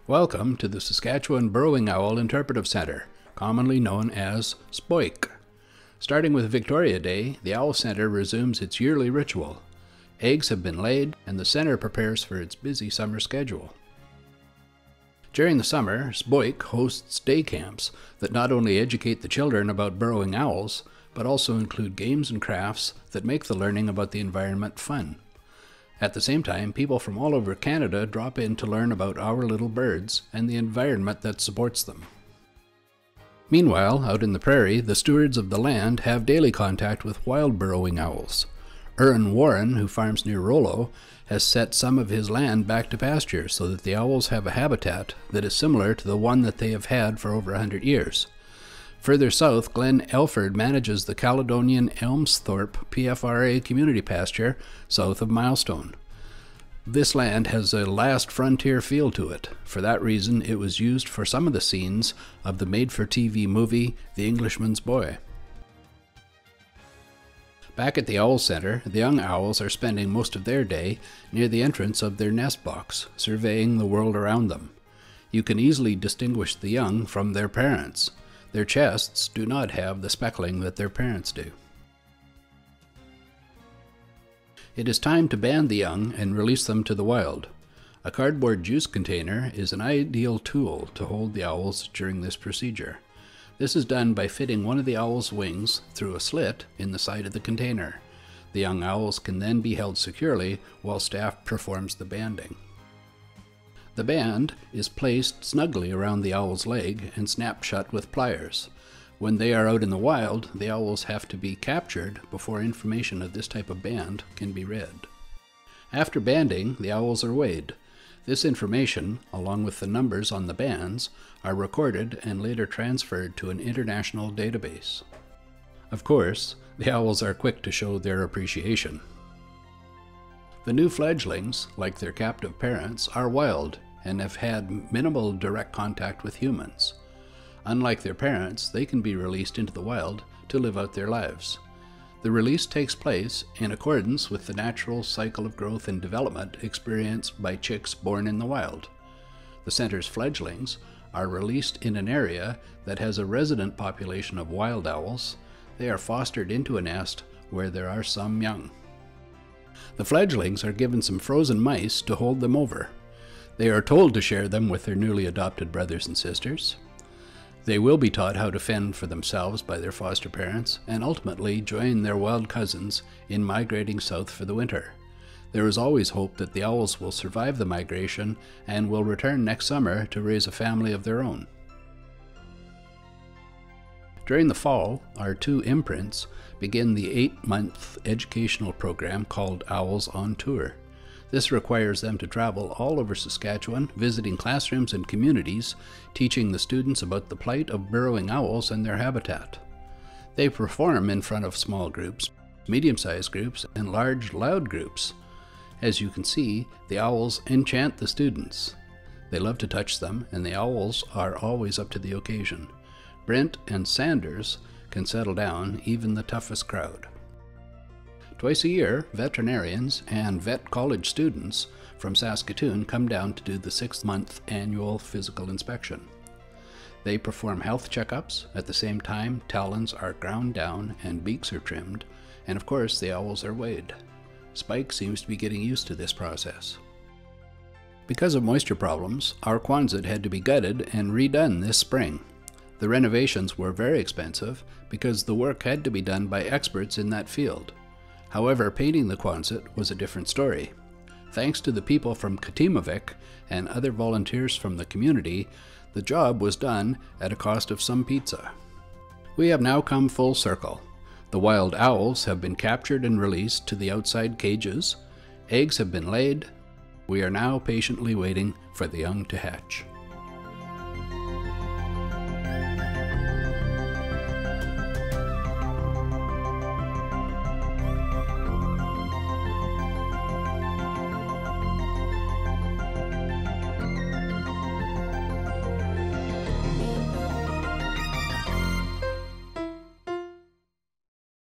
Welcome to the Saskatchewan Burrowing Owl Interpretive Centre, commonly known as SBOIC. Starting with Victoria Day, the Owl Centre resumes its yearly ritual. Eggs have been laid, and the centre prepares for its busy summer schedule. During the summer, SBOIC hosts day camps that not only educate the children about burrowing owls, but also include games and crafts that make the learning about the environment fun. At the same time, people from all over Canada drop in to learn about our little birds and the environment that supports them. Meanwhile, out in the prairie, the stewards of the land have daily contact with wild burrowing owls. Aaron Warren, who farms near Rollo, has set some of his land back to pasture so that the owls have a habitat that is similar to the one that they have had for over 100 years. Further south, Glenn Elford manages the Caledonian Elmsthorpe PFRA community pasture south of Milestone. This land has a last frontier feel to it. For that reason, it was used for some of the scenes of the made-for-TV movie The Englishman's Boy. Back at the Owl Centre, the young owls are spending most of their day near the entrance of their nest box, surveying the world around them. You can easily distinguish the young from their parents. Their chests do not have the speckling that their parents do. It is time to band the young and release them to the wild. A cardboard juice container is an ideal tool to hold the owls during this procedure. This is done by fitting one of the owl's wings through a slit in the side of the container. The young owls can then be held securely while staff performs the banding. The band is placed snugly around the owl's leg and snapped shut with pliers. When they are out in the wild, the owls have to be captured before information of this type of band can be read. After banding, the owls are weighed. This information, along with the numbers on the bands, are recorded and later transferred to an international database. Of course, the owls are quick to show their appreciation. The new fledglings, like their captive parents, are wild and have had minimal direct contact with humans. Unlike their parents, they can be released into the wild to live out their lives. The release takes place in accordance with the natural cycle of growth and development experienced by chicks born in the wild. The center's fledglings are released in an area that has a resident population of wild owls. They are fostered into a nest where there are some young. The fledglings are given some frozen mice to hold them over. They are told to share them with their newly adopted brothers and sisters. They will be taught how to fend for themselves by their foster parents and ultimately join their wild cousins in migrating south for the winter. There is always hope that the owls will survive the migration and will return next summer to raise a family of their own. During the fall, our two imprints begin the 8-month educational program called Owls on Tour. This requires them to travel all over Saskatchewan, visiting classrooms and communities, teaching the students about the plight of burrowing owls and their habitat. They perform in front of small groups, medium-sized groups, and large, loud groups. As you can see, the owls enchant the students. They love to touch them, and the owls are always up to the occasion. Brent and Sanders can settle down even the toughest crowd. Twice a year, veterinarians and vet college students from Saskatoon come down to do the 6-month annual physical inspection. They perform health checkups. At the same time, talons are ground down and beaks are trimmed, and of course the owls are weighed. Spike seems to be getting used to this process. Because of moisture problems, our Quonset had to be gutted and redone this spring. The renovations were very expensive because the work had to be done by experts in that field. However, painting the Quonset was a different story. Thanks to the people from Katimavik and other volunteers from the community, the job was done at a cost of some pizza. We have now come full circle. The wild owls have been captured and released to the outside cages. Eggs have been laid. We are now patiently waiting for the young to hatch.